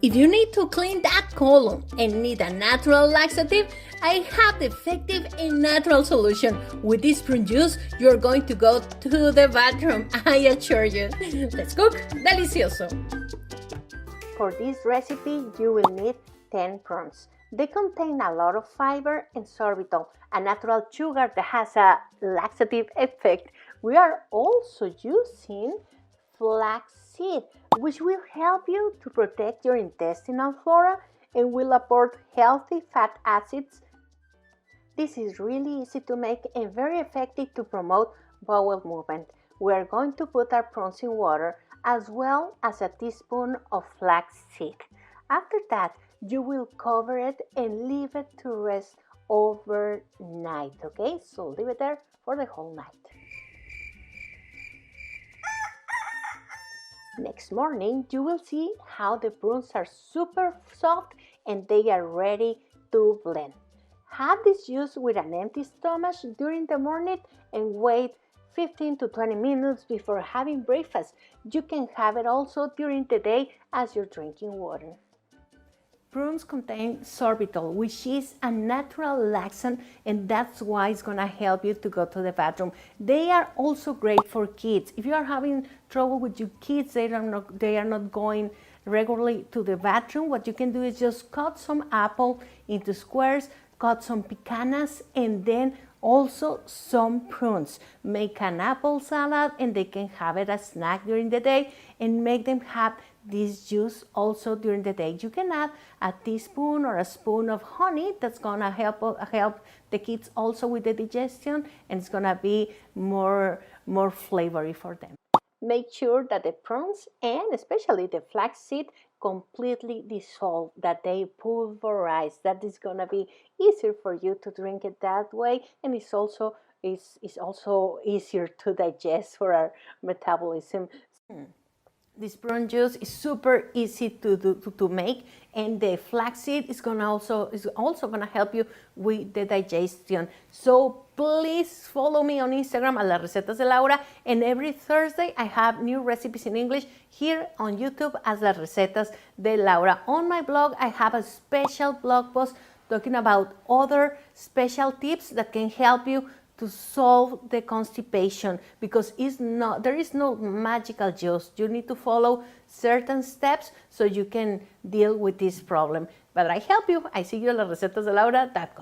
If you need to clean that colon and need a natural laxative, I have the effective and natural solution. With this prune juice, you're going to go to the bathroom, I assure you. Let's cook delicioso! For this recipe, you will need 10 prunes. They contain a lot of fiber and sorbitol, a natural sugar that has a laxative effect. We are also using flaxseed, which will help you to protect your intestinal flora and will support healthy fat acids. This is really easy to make and very effective to promote bowel movement. We are going to put our prunes in water as well as a teaspoon of flaxseed. After that, you will cover it and leave it to rest overnight, okay? So leave it there for the whole night. Next morning, you will see how the prunes are super soft and they are ready to blend. Have this juice with an empty stomach during the morning and wait 15 to 20 minutes before having breakfast. You can have it also during the day as you're drinking water. Prunes contain sorbitol, which is a natural laxant, and that's why it's gonna help you to go to the bathroom. They are also great for kids. If you are having trouble with your kids, they are not going regularly to the bathroom, what you can do is just cut some apple into squares, cut some picanas, and then also some prunes. Make an apple salad and they can have it as a snack during the day and make them have this juice also during the day. You can add a teaspoon or a spoon of honey. That's gonna help the kids also with the digestion, and it's gonna be more flavory for them. Make sure that the prunes and especially the flaxseed completely dissolve, that they pulverize. That is gonna be easier for you to drink it that way, and it's also easier to digest for our metabolism. This prune juice is super easy to make, and the flaxseed is also gonna help you with the digestion. So please follow me on Instagram at Las Recetas de Laura, and every Thursday I have new recipes in English here on YouTube as Las Recetas de Laura. On my blog I have a special blog post talking about other special tips that can help you to solve the constipation, because there is no magical juice. You need to follow certain steps so you can deal with this problem. But I help you. I see you at lasrecetasdelaura.com.